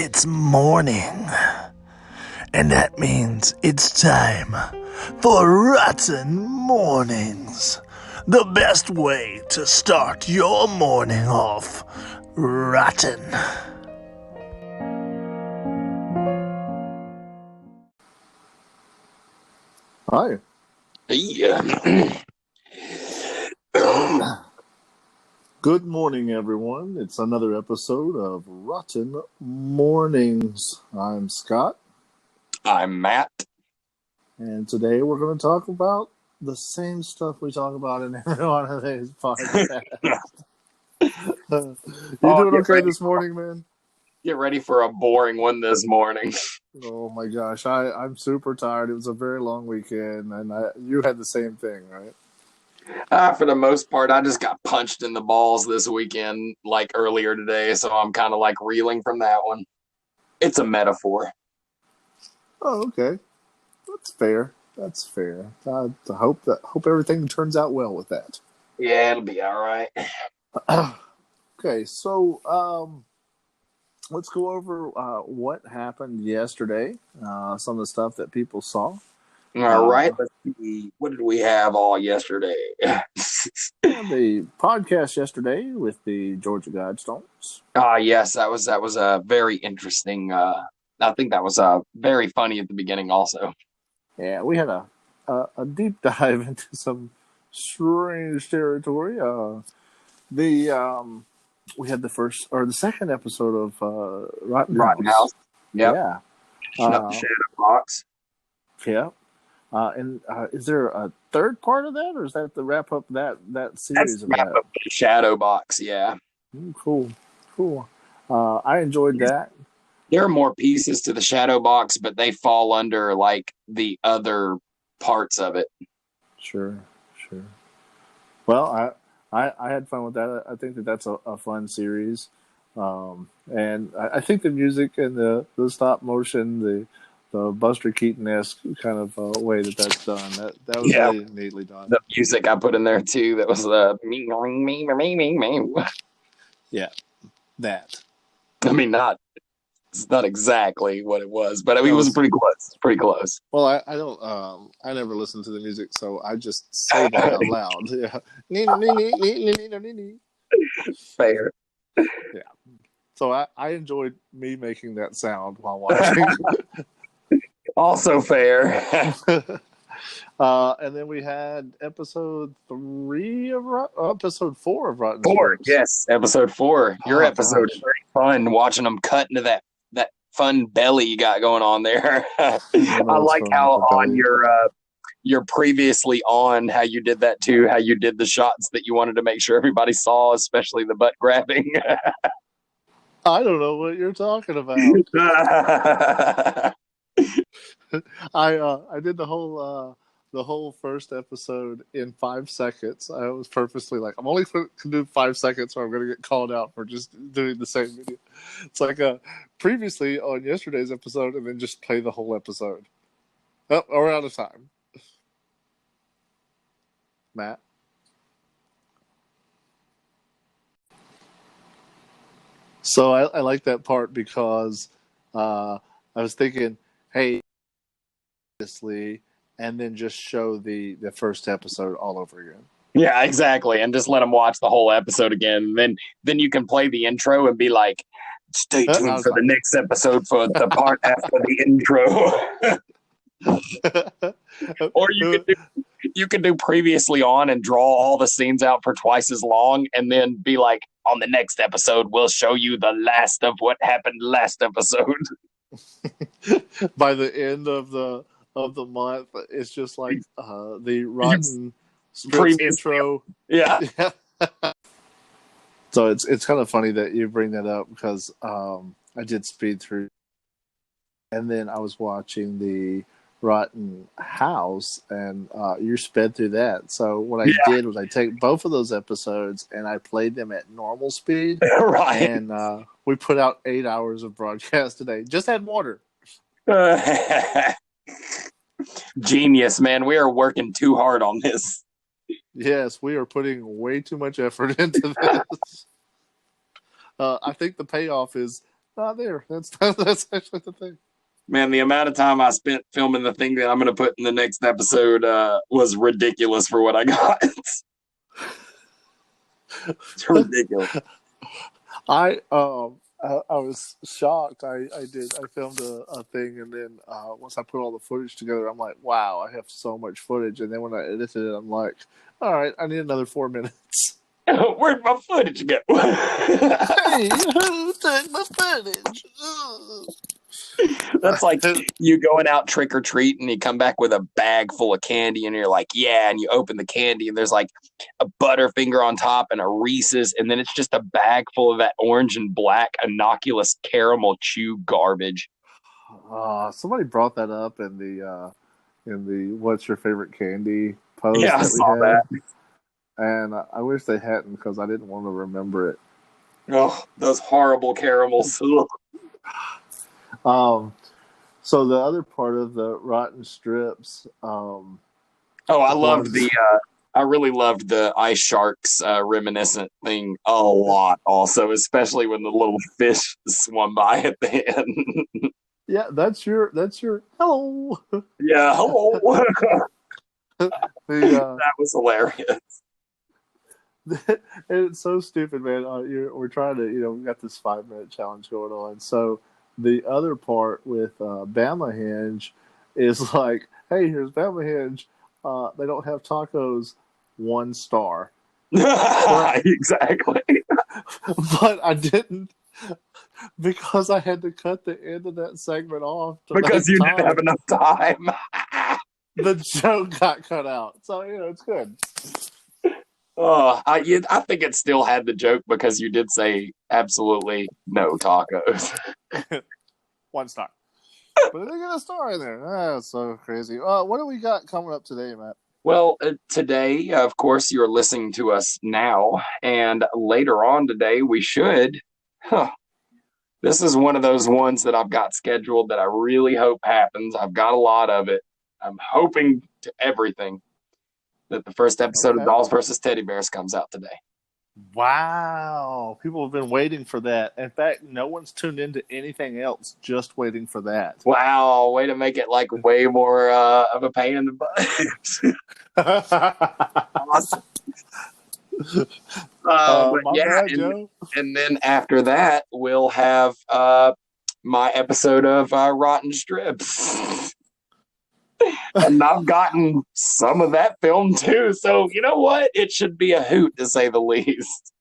it's morning. And that means it's time for Rotten Mournings. The best way to start your morning off rotten. Hi. Yeah. Good morning, everyone. It's another episode of Rotten Mournings. I'm Scott, I'm Matt. and today we're going to talk about the same stuff we talk about in every one of these podcasts. You doing okay this morning, man? Get ready for a boring one this morning. Oh my gosh, I'm super tired. It was a very long weekend, and you had the same thing, right? For the most part, I just got punched in the balls this weekend, like earlier today, so I'm kind of like reeling from that one. It's a metaphor. Oh, okay. That's fair. That's fair. I hope everything turns out well with that. Yeah, it'll be all right. Okay, so let's go over what happened yesterday. Some of the stuff that people saw. All right. Let's see. What did we have all yesterday? The podcast yesterday with the Georgia Guidestones. Yes, that was a very interesting. I think that was very funny at the beginning, also. Yeah, we had a deep dive into some strange territory. We had the second episode of Rotten House. Yep. Yeah. Shadow Box. Yeah. And is there a third part of that, or is that the wrap up that series? That's wrap up the Shadow Box, yeah. Cool. I enjoyed that. There are more pieces to the Shadow Box, but they fall under like the other parts of it. Sure. Well, I had fun with that. I think that's a fun series, and I think the music and the stop motion, the Buster Keaton-esque kind of way that's done. That was really neatly done. The music I put in there too, that was me. Yeah, that. I mean, it's not exactly what it was, but I mean, it was pretty close. Pretty close. Well, I don't. I never listen to the music, so I just say that out loud. Yeah. Fair. Yeah. So I enjoyed me making that sound while watching. Also fair. And then we had episode 4 of Rotten. 4, yes, episode 4. Your episode is very fun. Watching them cut into that fun belly you got going on there. I like how on your previously on how you did that too. How you did the shots that you wanted to make sure everybody saw, especially the butt grabbing. I don't know what you're talking about. I did the whole first episode in 5 seconds. I was purposely like, I'm only going to do 5 seconds, or I'm going to get called out for just doing the same video. It's like previously on yesterday's episode, and then just play the whole episode. Oh, we're out of time. Matt? So I like that part because I was thinking, hey, and then just show the first episode all over again. Yeah, exactly, and just let them watch the whole episode again. Then you can play the intro and be like, "Stay tuned for the next episode for the part after the intro." Or you can do previously on and draw all the scenes out for twice as long, and then be like, "On the next episode, we'll show you the last of what happened last episode." By the end of the month, it's just like the Rotten intro. Yeah. So it's kind of funny that you bring that up because I did speed through, and then I was watching the Rotten House, and you sped through that. So what I did was I take both of those episodes and I played them at normal speed. Right. And we put out 8 hours of broadcast today. Just had water. Genius, man. We are working too hard on this. Yes, we are putting way too much effort into this. I think the payoff is not there. That's actually the thing. Man, the amount of time I spent filming the thing that I'm going to put in the next episode was ridiculous for what I got. It's ridiculous. I was shocked. I filmed a thing, and then once I put all the footage together, I'm like, wow, I have so much footage. And then when I edited it, I'm like, all right, I need another 4 minutes. Where'd my footage go? Hey, who took my footage? That's like you going out trick or treat and you come back with a bag full of candy and you're like, yeah, and you open the candy and there's like a Butterfinger on top and a Reese's, and then it's just a bag full of that orange and black innocuous caramel chew garbage. Somebody brought that up in the what's your favorite candy post Yeah, I saw that. And I wish they hadn't, because I didn't want to remember it. Oh, those horrible caramels. So the other part of the rotten strips. I really loved the ice sharks reminiscent thing a lot. Also, especially when the little fish swam by at the end. Yeah, that's your hello. Yeah, hello. That was hilarious. It's so stupid, man. We're trying to, we got this 5-minute challenge going on. So the other part with Bama Hinge is like, hey, here's Bama Hinge. They don't have tacos. 1 star. Exactly. But I didn't, because I had to cut the end of that segment off. Because you didn't have enough time. The joke got cut out. So, it's good. I think it still had the joke because you did say absolutely no tacos. 1 star. But they get a star in there. That's so crazy. What do we got coming up today, Matt? Well, today, of course, you're listening to us now, and later on today, we should. This is one of those ones that I've got scheduled that I really hope happens. I've got a lot of it. I'm hoping to everything that the first episode of Dolls vs. Teddy Bears comes out today. Wow. People have been waiting for that. In fact, no one's tuned into anything else, just waiting for that. Wow. Way to make it like way more of a pain in the butt. Awesome. And then after that, we'll have my episode of Rotten Strips. And I've gotten some of that film too. So you know what? It should be a hoot, to say the least.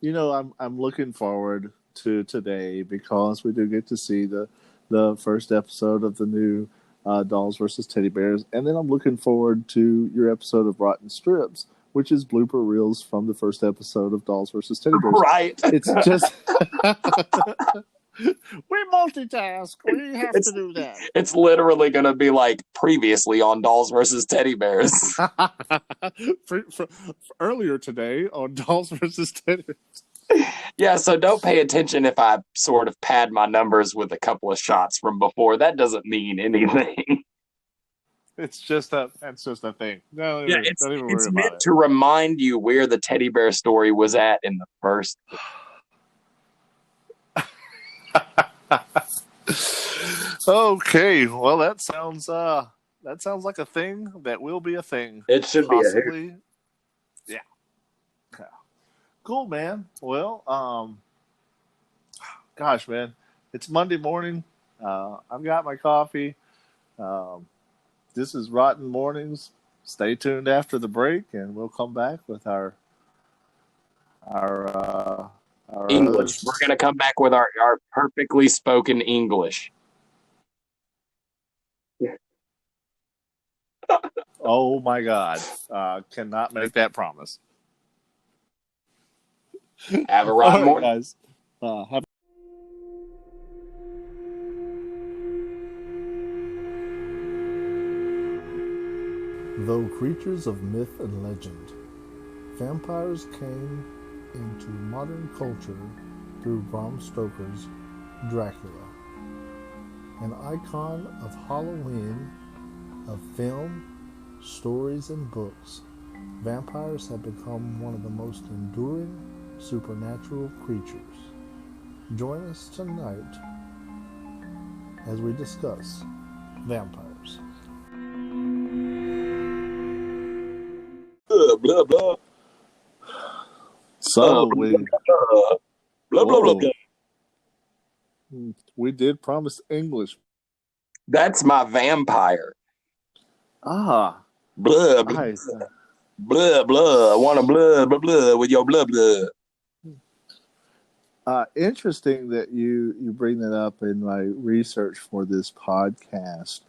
I'm looking forward to today, because we do get to see the first episode of the new Dolls vs. Teddy Bears, and then I'm looking forward to your episode of Rotten Strips, which is blooper reels from the first episode of Dolls vs. Teddy Bears. Right. It's just we multitask. We have to do that. It's literally going to be like previously on Dolls vs. Teddy Bears. Earlier today on Dolls vs. Teddy Bears. Yeah, so don't pay attention if I sort of pad my numbers with a couple of shots from before. That doesn't mean anything. That's just a thing. No, yeah, it's meant to remind you where the teddy bear story was at in the first. Okay, well that sounds like a thing that will be a thing. It should possibly be yeah. Cool, man. Well, gosh, man, it's Monday morning. I've got my coffee. This is Rotten Mournings. Stay tuned after the break, and we'll come back with our English. We're going to come back with our perfectly spoken English. Oh my God. Cannot make that promise. Have a rotten morning, guys. Though creatures of myth and legend, vampires came into modern culture through Bram Stoker's Dracula. An icon of Halloween, of film, stories, and books, vampires have become one of the most enduring supernatural creatures. Join us tonight as we discuss vampires. Blah blah. So blah blah. We did promise English. That's my vampire. Ah, Blah blah. Blah blah. I want to blah blah blah with your blah blah. Interesting that you bring that up in my research for this podcast.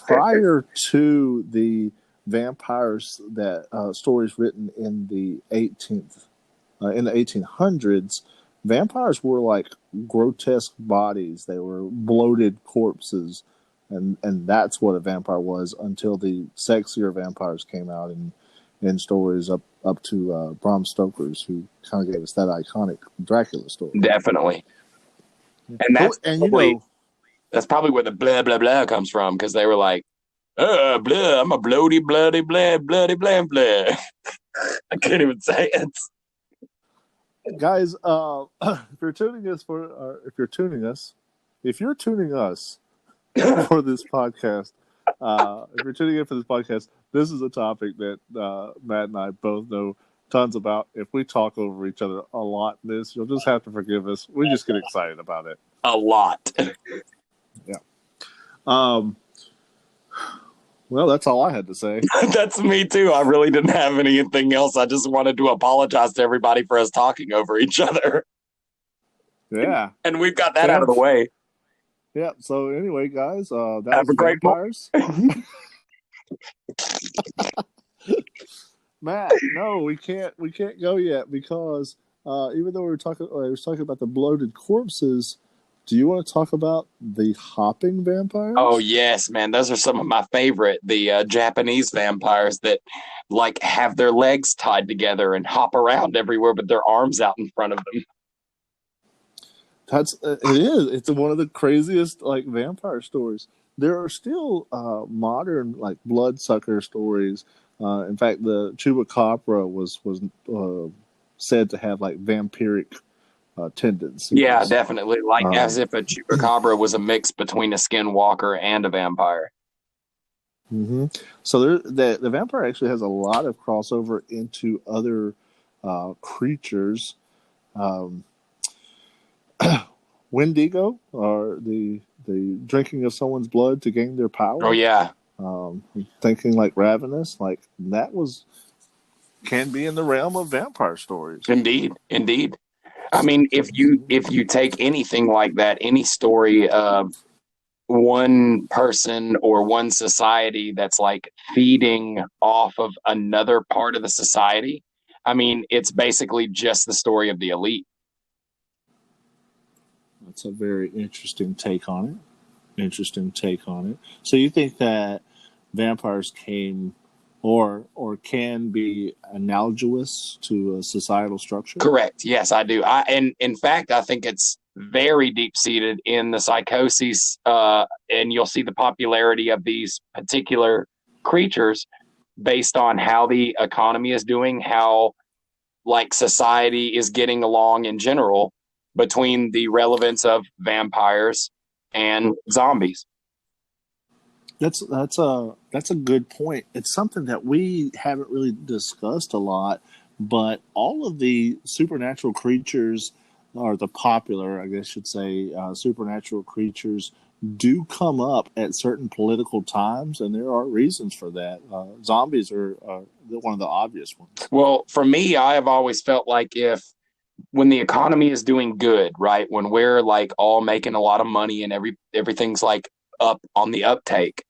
Prior to the vampires that stories written in the 1800s, vampires were like grotesque bodies. They were bloated corpses, and that's what a vampire was until the sexier vampires came out in stories up to Bram Stoker's, who kind of gave us that iconic Dracula story. Definitely. And that's that's probably where the blah blah blah comes from, because they were like, blah, I'm a bloody bloody blah bloody blah blah. I can't even say it. Guys, if you're tuning us for this podcast, if you're tuning in for this podcast, this is a topic that Matt and I both know tons about. If we talk over each other a lot, you'll just have to forgive us. We just get excited about it a lot. Yeah. Well, that's all I had to say. That's me too. I really didn't have anything else. I just wanted to apologize to everybody for us talking over each other. Yeah. And we've got that out of the way. Yeah. So anyway, guys, that have was a great vampires. Matt, no, we can't go yet because even though I was talking about the bloated corpses, do you want to talk about the hopping vampires? Oh yes, man, those are some of my favorite. The Japanese vampires that like have their legs tied together and hop around everywhere with their arms out in front of them. It's one of the craziest like vampire stories. There are still modern like bloodsucker stories. In fact, the chupacabra was said to have like vampiric tendencies. Yeah, definitely. Like as if a chupacabra was a mix between a skinwalker and a vampire. Mm-hmm. So the vampire actually has a lot of crossover into other creatures. Wendigo, or the drinking of someone's blood to gain their power. Oh yeah. Thinking like ravenous, like that can be in the realm of vampire stories. Indeed. I mean, if you take anything like that, any story of one person or one society that's like feeding off of another part of the society, I mean, it's basically just the story of the elite. That's a very interesting take on it. So you think that vampires came or can be analogous to a societal structure? Correct. Yes, I do. And in fact, I think it's very deep-seated in the psychoses, and you'll see the popularity of these particular creatures based on how the economy is doing, how like society is getting along in general, between the relevance of vampires and zombies. That's a good point. It's something that we haven't really discussed a lot, but all of the supernatural creatures, or the popular, I guess I should say, supernatural creatures do come up at certain political times, and there are reasons for that. Zombies are one of the obvious ones. Well, for me, I have always felt like when the economy is doing good, right, when we're like all making a lot of money and everything's like up on the uptake,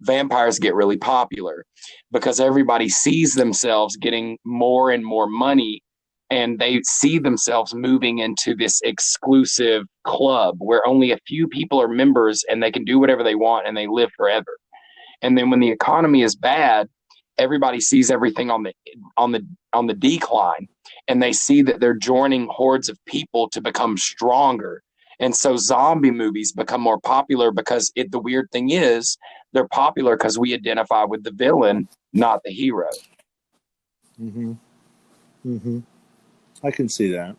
vampires get really popular because everybody sees themselves getting more and more money, and they see themselves moving into this exclusive club where only a few people are members and they can do whatever they want and they live forever. And then when the economy is bad, everybody sees everything on the decline, and they see that they're joining hordes of people to become stronger. And so zombie movies become more popular because the weird thing is they're popular because we identify with the villain, not the hero. Mm-hmm. Mm-hmm. I can see that.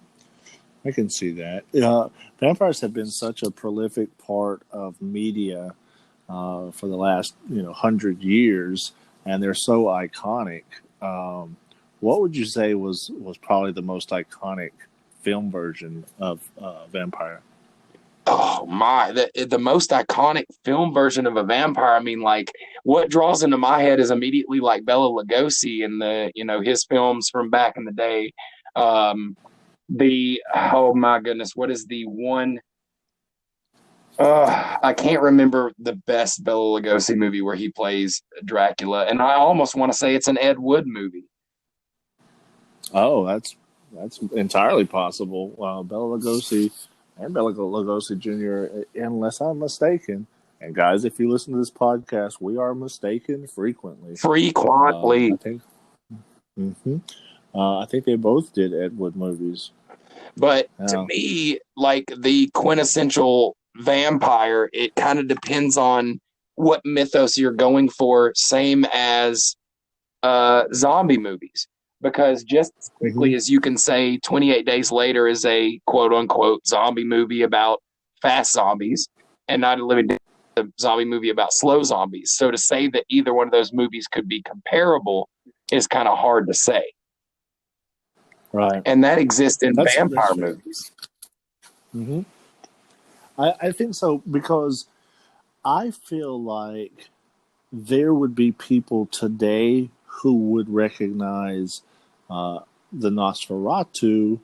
I can see that. Vampires have been such a prolific part of media for the last 100 years, and they're so iconic. What would you say was probably the most iconic film version of Vampire? Oh my, the most iconic film version of a vampire. I mean, like, what draws into my head is immediately like Bela Lugosi and his films from back in the day. Oh my goodness, what is the one? I can't remember the best Bela Lugosi movie where he plays Dracula, and I almost want to say it's an Ed Wood movie. Oh, that's entirely possible. Bela Lugosi and Bela Lugosi Jr., unless I'm mistaken. And guys, if you listen to this podcast, we are mistaken frequently. Frequently. I think they both did Ed Wood movies. But to me, like the quintessential vampire, it kind of depends on what mythos you're going for, same as zombie movies. Because just as quickly as you can say 28 Days Later is a quote-unquote zombie movie about fast zombies and Night of the Living Dead is a zombie movie about slow zombies. So to say that either one of those movies could be comparable is kind of hard to say. Right. And that exists in vampire movies. Mm-hmm. I think so, because I feel like there would be people today who would recognize the Nosferatu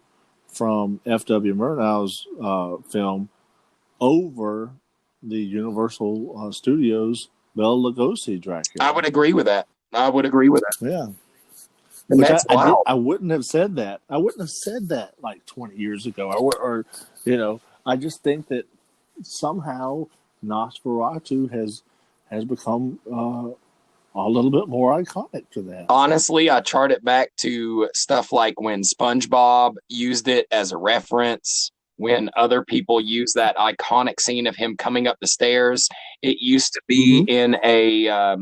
from F.W. Murnau's film over the Universal Studios Bela Lugosi Dracula. I would agree with that. Yeah. And which that's wild. I wouldn't have said that. I wouldn't have said that like 20 years ago. Or I just think that somehow Nosferatu has become a little bit more iconic to that. Honestly, I chart it back to stuff like when SpongeBob used it as a reference, when other people use that iconic scene of him coming up the stairs. It used to be in a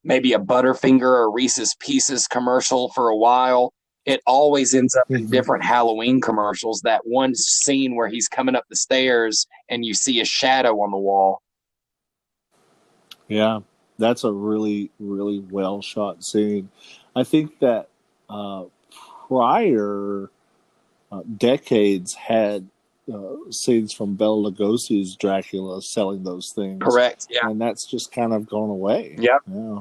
maybe a Butterfinger or Reese's Pieces commercial for a while. It always ends up in different Halloween commercials. That one scene where he's coming up the stairs and you see a shadow on the wall. Yeah, that's a really, really well shot scene. I think that prior decades had scenes from Bela Lugosi's Dracula selling those things. Correct, yeah. And that's just kind of gone away. Yep. Yeah.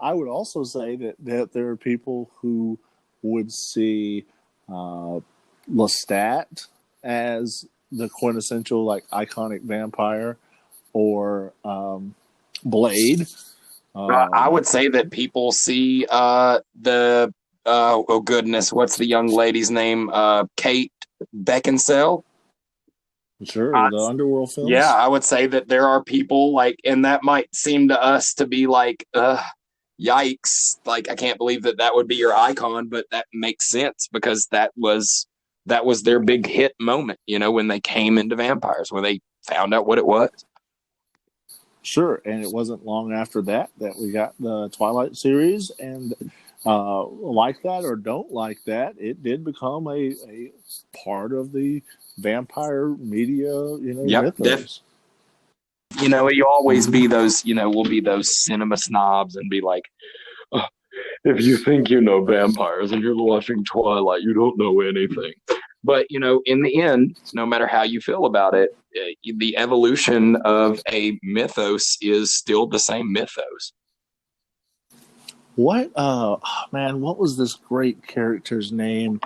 I would also say that there are people who would see Lestat as the quintessential, like, iconic vampire, or Blade. I would say that people see oh goodness, what's the young lady's name? Kate Beckinsale. Sure, the Underworld films. Yeah, I would say that there are people like, and that might seem to us to be like, yikes! Like, I can't believe that would be your icon, but that makes sense because that was their big hit moment. When they came into vampires, when they found out what it was. Sure, and it wasn't long after that we got the Twilight series, and like that or don't like that, it did become a part of the vampire media, mythos. You always be those, we'll be those cinema snobs and be like, oh, if you think you know vampires and you're watching Twilight, you don't know anything. But, in the end, no matter how you feel about it, the evolution of a mythos is still the same mythos. What was this great character's name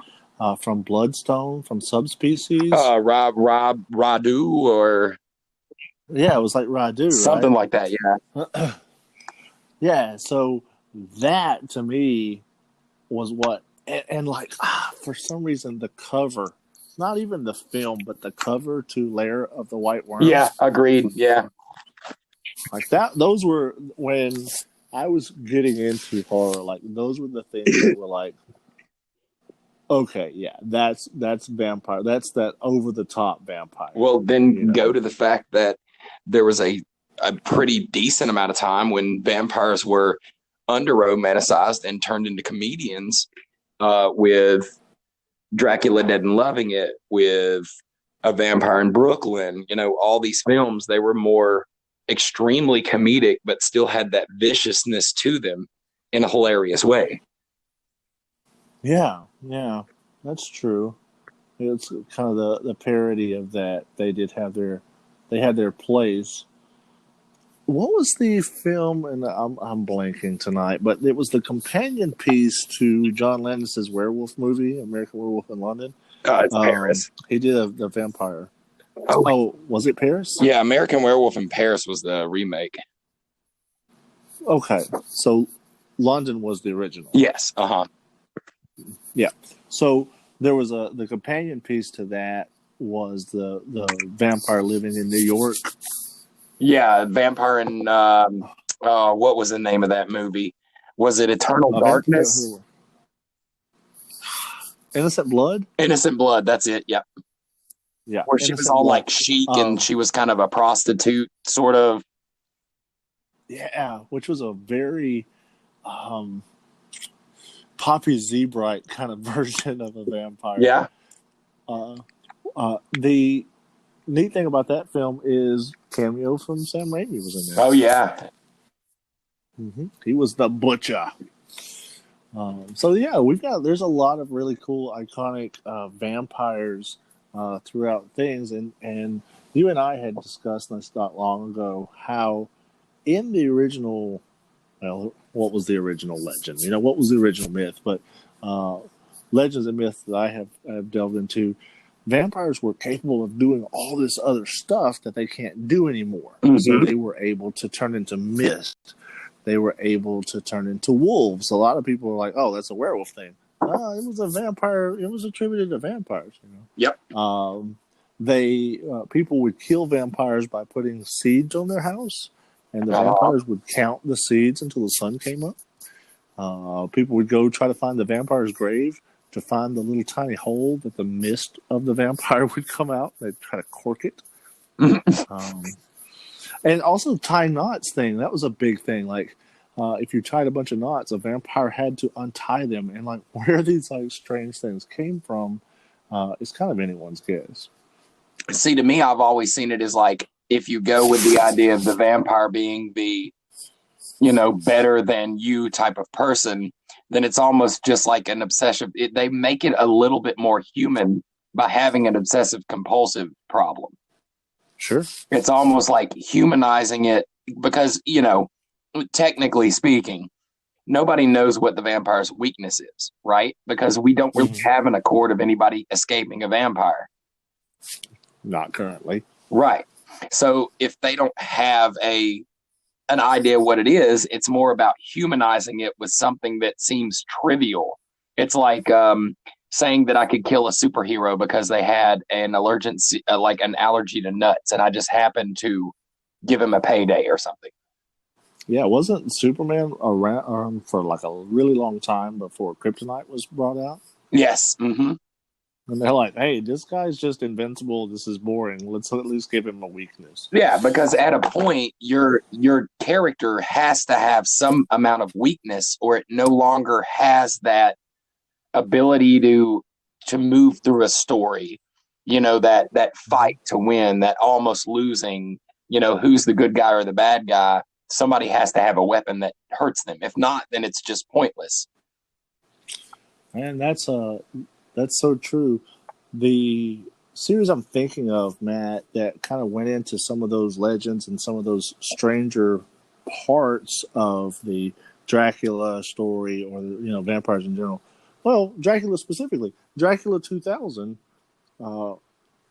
from Bloodstone, from Subspecies? Radu, or... Yeah, it was like Radu, something right? like that, yeah. Yeah, so that, to me, was what... And for some reason, the cover, not even the film, but the cover to Lair of the White Worms. Yeah, agreed. Yeah. Like that, those were, when I was getting into horror, like, those were the things that were like, okay, yeah, that's vampire. That's that over-the-top vampire. Well, then go to the fact that there was a pretty decent amount of time when vampires were under-romanticized and turned into comedians. With Dracula Dead and Loving It, with A Vampire in Brooklyn, all these films, they were more extremely comedic, but still had that viciousness to them in a hilarious way. Yeah, that's true. It's kind of the parody of that. They had their place. What was the film? And I'm blanking tonight, but it was the companion piece to John Landis's werewolf movie, American Werewolf in London. It's Paris. He did a vampire. Oh, was it Paris? Yeah, American Werewolf in Paris was the remake. Okay, so London was the original. Yes. Yeah. So there was the companion piece to that was the vampire living in New York. Yeah, vampire in what was the name of that movie? Was it Eternal Darkness? Innocent Blood? Innocent Blood, that's it, yep. Yeah. Where she was all like chic and she was kind of a prostitute, sort of. Yeah, which was a very Poppy Zebright kind of version of a vampire. Yeah. The neat thing about that film is cameo from Sam Raimi was in there. Oh, yeah. Mm-hmm. He was the butcher. So yeah, there's a lot of really cool, iconic vampires throughout things, and you and I had discussed this not long ago how in the original, well, what was the original legend? What was the original myth? But legends and myths that I have delved into, vampires were capable of doing all this other stuff that they can't do anymore. Mm-hmm. So they were able to turn into mist. They were able to turn into wolves. A lot of people were like, "Oh, that's a werewolf thing." It was a vampire. It was attributed to vampires. Yep. People would kill vampires by putting seeds on their house, and the vampires would count the seeds until the sun came up. People would go try to find the vampire's grave to find the little tiny hole that the mist of the vampire would come out. They'd try to cork it. And also tie knots thing. That was a big thing. Like, if you tied a bunch of knots, a vampire had to untie them. And, like, where these, like, strange things came from is kind of anyone's guess. See, to me, I've always seen it as, like, if you go with the idea of the vampire being the, better than you type of person, then it's almost just like an obsessive. They make it a little bit more human by having an obsessive compulsive problem. Sure. It's almost like humanizing it because, technically speaking, nobody knows what the vampire's weakness is, right? Because we don't really have an accord of anybody escaping a vampire. Not currently. Right. So if they don't have an idea what it is, it's more about humanizing it with something that seems trivial. It's like saying that I could kill a superhero because they had an allergy to nuts, and I just happened to give him a payday or something. Yeah, wasn't Superman around for like a really long time before Kryptonite was brought out? Yes. Mm-hmm. And they're like, hey, this guy's just invincible. This is boring. Let's at least give him a weakness. Yeah, because at a point, your character has to have some amount of weakness, or it no longer has that ability to move through a story, that fight to win, that almost losing, who's the good guy or the bad guy. Somebody has to have a weapon that hurts them. If not, then it's just pointless. And that's so true. The series I'm thinking of, Matt, that kind of went into some of those legends and some of those stranger parts of the Dracula story, or vampires in general. Well, Dracula specifically. Dracula 2000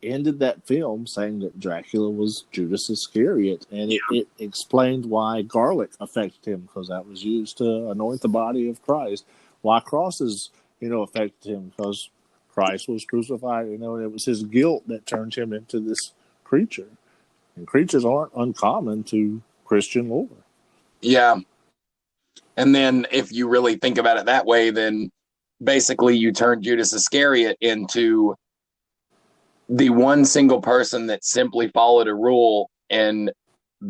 ended that film saying that Dracula was Judas Iscariot, and it explained why garlic affected him, because that was used to anoint the body of Christ. Why crosses, affected him, because Christ was crucified. It was his guilt that turned him into this creature. And creatures aren't uncommon to Christian lore. Yeah. And then if you really think about it that way, then basically you turn Judas Iscariot into the one single person that simply followed a rule and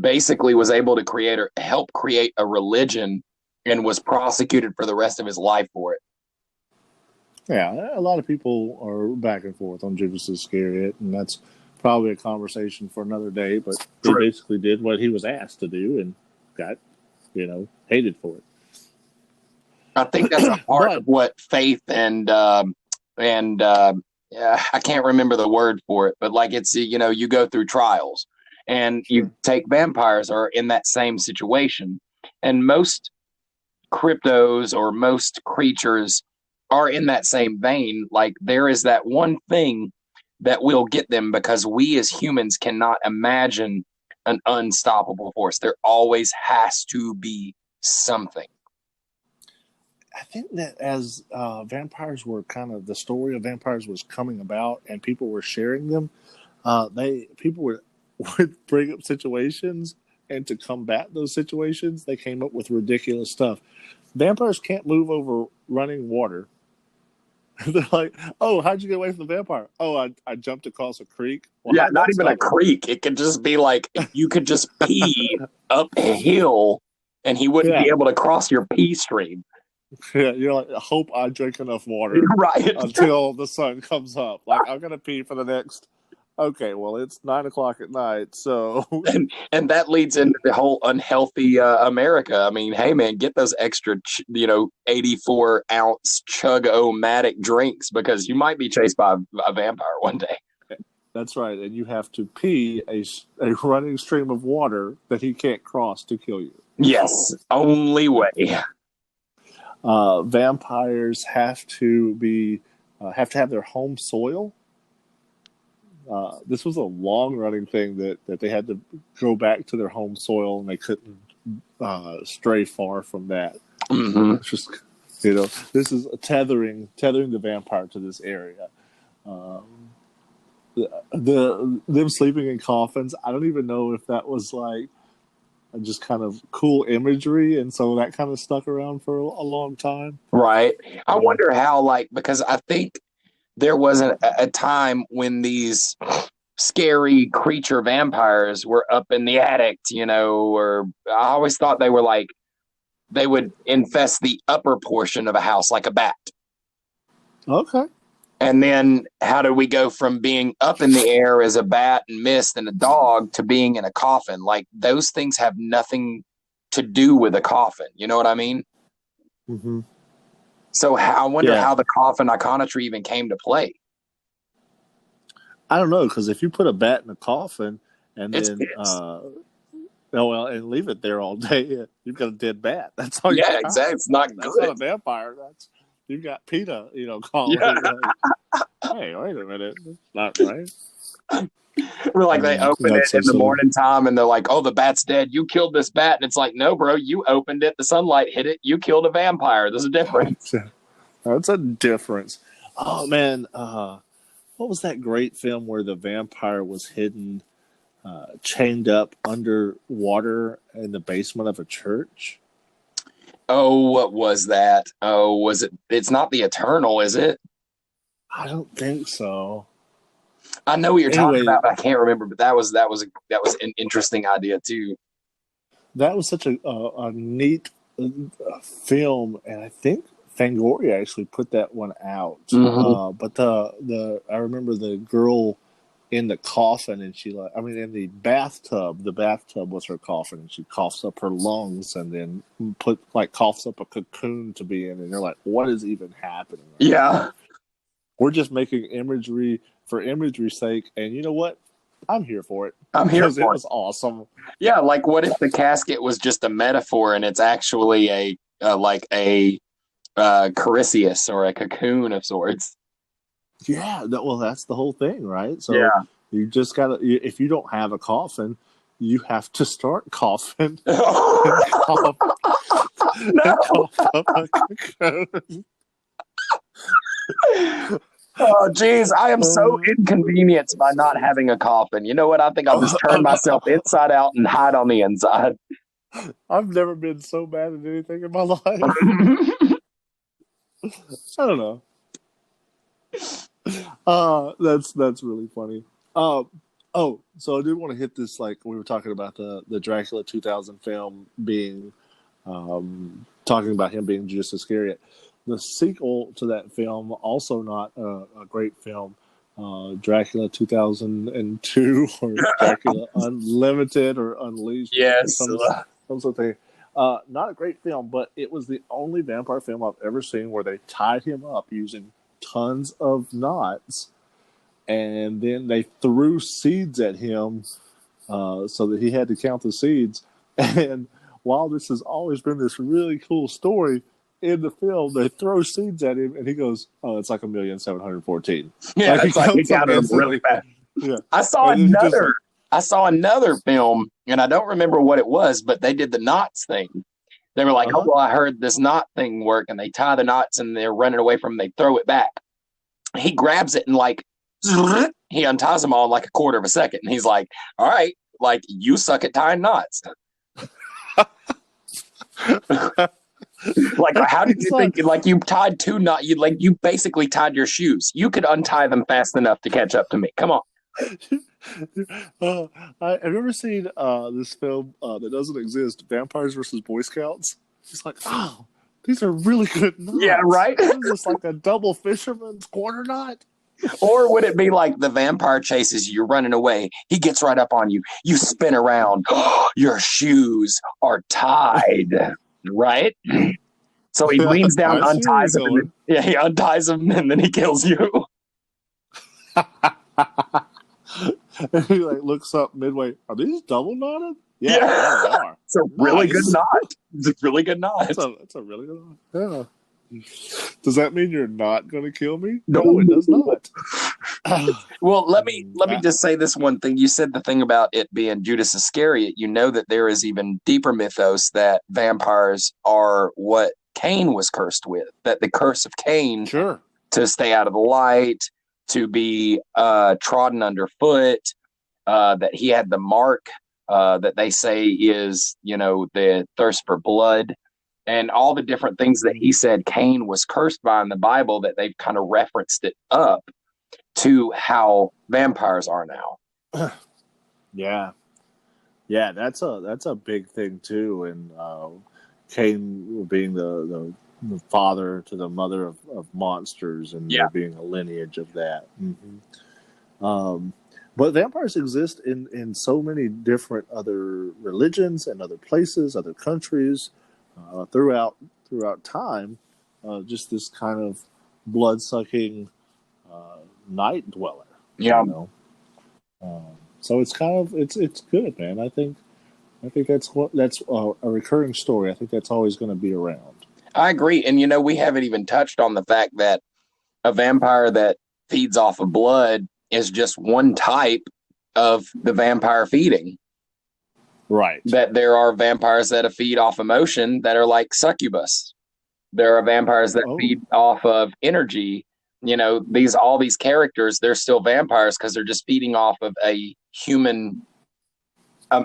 basically was able to help create a religion, and was prosecuted for the rest of his life for it. Yeah, a lot of people are back and forth on Judas Iscariot, and that's probably a conversation for another day. But he True. basically did what he was asked to do and got, hated for it. I think that's a part of what faith and I can't remember the word for it, but like it's you go through trials, and you take vampires are in that same situation, and most cryptos or most creatures are in that same vein. Like there is that one thing that will get them because we as humans cannot imagine an unstoppable force. There always has to be something. I think that as vampires were the story of vampires was coming about and people were sharing them, people would bring up situations, and to combat those situations, they came up with ridiculous stuff. Vampires can't move over running water. They're like, "Oh, how'd you get away from the vampire? Oh, I jumped across a creek." Well, Yeah, how'd not that even a stop him? creek. It could just be like you could just pee up a hill and he wouldn't be Yeah, able to cross your pee stream. yeah. You're like, I hope I drink enough water Right. until the sun comes up. Like, I'm gonna pee for the next. Okay, well, it's 9 o'clock at night, so And that leads into the whole unhealthy America. I mean, hey man, get those extra 84-ounce chug-o-matic drinks because you might be chased by a vampire one day. that's right. And you have to pee a running stream of water that he can't cross to kill you. Yes, only way. Vampires have to have their home soil. This was a long running thing that they had to go back to their home soil, and they couldn't stray far from that. Mm-hmm. It's just this is tethering the vampire to this area. Them sleeping in coffins. I don't even know if that was like just kind of cool imagery, and so that kind of stuck around for a long time. Right. I wonder how, because I think there was a time when these scary creature vampires were up in the attic, or I always thought they were they would infest the upper portion of a house like a bat. Okay. And then how do we go from being up in the air as a bat and mist and a dog to being in a coffin? Like those things have nothing to do with a coffin. You know what I mean? Mm-hmm. So I wonder how the coffin iconography even came to play. I don't know, because if you put a bat in a coffin and then and leave it there all day, you've got a dead bat. That's all. Yeah, exactly. It's not That's good. not a vampire. You've got PETA, calling. Yeah. Like, hey, wait a minute, that's not right. We're like they open it in the morning time and they're like, "Oh, the bat's dead. You killed this bat." And it's like, "No, bro, you opened it. The sunlight hit it. You killed a vampire. There's a difference." That's a difference. Oh man, what was that great film where the vampire was hidden, chained up under water in the basement of a church? Oh, what was that? Oh, was it? It's not The Eternal, is it? I don't think so. I know what you're talking about, but I can't remember. But that was an interesting idea too. That was such a neat film, and I think Fangoria actually put that one out. Mm-hmm. But I remember the girl in the coffin, and in the bathtub. The bathtub was her coffin, and she coughs up her lungs, and then coughs up a cocoon to be in, and you're like, what is even happening? Right now? We're just making imagery for imagery's sake, and you know what? I'm here for it. I'm here for it. It was awesome. Yeah, like what if the casket was just a metaphor and it's actually a Chrysalis or a cocoon of sorts? Yeah, that's the whole thing, right? So you just gotta. If you don't have a coffin, you have to start coughing. Cough up a cocoon. Oh, geez, I am so inconvenienced by not having a coffin. You know what? I think I'll just turn myself inside out and hide on the inside. I've never been so bad at anything in my life. I don't know. That's really funny. So I did want to hit this, like we were talking about the Dracula 2000 film being talking about him being Judas Iscariot. the sequel to that film, also not a great film, Dracula 2002 or Dracula Unlimited or Unleashed. Yes. Some sort of thing. Not a great film, but it was the only vampire film I've ever seen where they tied him up using tons of knots, and then they threw seeds at him so that he had to count the seeds. And while this has always been this really cool story, in the film, they throw seeds at him, and he goes, "Oh, it's like 1,714." Yeah, it's like he counted them really fast. Yeah. I saw another film, and I don't remember what it was, but they did the knots thing. They were like, "Oh, well, I heard this knot thing work," and they tie the knots, and they're running away from him. They throw it back. He grabs it and like he unties them all in like a quarter of a second, and he's like, "All right, like you suck at tying knots." Like, how did you think? Like, you tied two knots. You basically tied your shoes. You could untie them fast enough to catch up to me. Come on. Have you ever seen this film that doesn't exist, Vampires versus Boy Scouts? It's like, oh, these are really good knots. Yeah, right? Is this like a double fisherman's quarter knot? Or would it be like the vampire chases you, running away? He gets right up on you. You spin around. Your shoes are tied. Right? So he leans down, unties him. He unties him, and then he kills you. And he like looks up midway. Are these double knotted? Yeah, they are. It's a really good knot. It's a really good knot. That's a really good knot. Yeah. Does that mean you're not going to kill me? No, it does not. Well, let me just say this one thing. You said the thing about it being Judas Iscariot. You know that there is even deeper mythos that vampires are what Cain was cursed with. That the curse of Cain, sure, to stay out of the light, to be trodden underfoot, that he had the mark that they say is, the thirst for blood. And all the different things that he said Cain was cursed by in the Bible, that they've kind of referenced it up to how vampires are now. Yeah, that's a big thing too. And Cain being the father to the mother of monsters, and there being a lineage of that. Mm-hmm. But vampires exist in so many different other religions and other places, other countries. Throughout time, just this kind of blood-sucking night dweller. Yeah. So it's kind of it's good, man. I think that's a recurring story. I think that's always going to be around. I agree, and we haven't even touched on the fact that a vampire that feeds off of blood is just one type of the vampire feeding. Right. That there are vampires that feed off emotion that are like succubus. There are vampires that feed off of energy. All these characters, they're still vampires because they're just feeding off of a human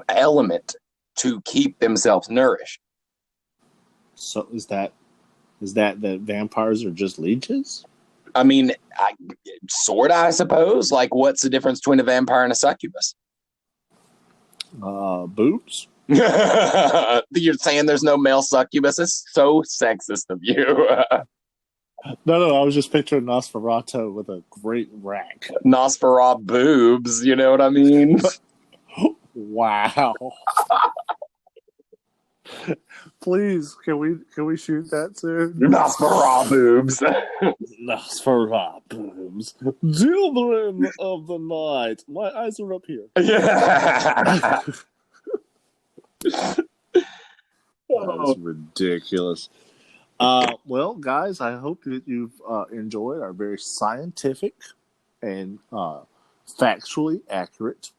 element to keep themselves nourished. So is that vampires are just leeches? I mean, I suppose. Like, what's the difference between a vampire and a succubus? Boobs? You're saying there's no male succubus? It's so sexist of you. No, I was just picturing Nosferatu with a great rack. Nosferatu boobs, you know what I mean? Wow. Please, can we shoot that soon? Nosferatu boobs. Nosferatu boobs. Children of the night. My eyes are up here. Yeah. That's ridiculous. Well, guys, I hope that you've enjoyed our very scientific and factually accurate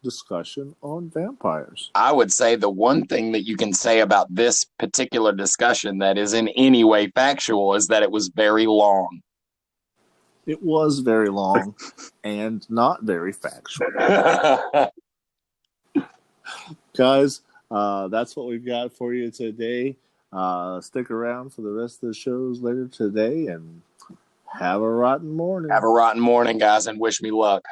discussion on vampires. I would say the one thing that you can say about this particular discussion that is in any way factual is that it was very long. It was very long and not very factual. Guys, that's what we've got for you today. Stick around for the rest of the shows later today, and have a rotten morning. Have a rotten morning, guys, and wish me luck.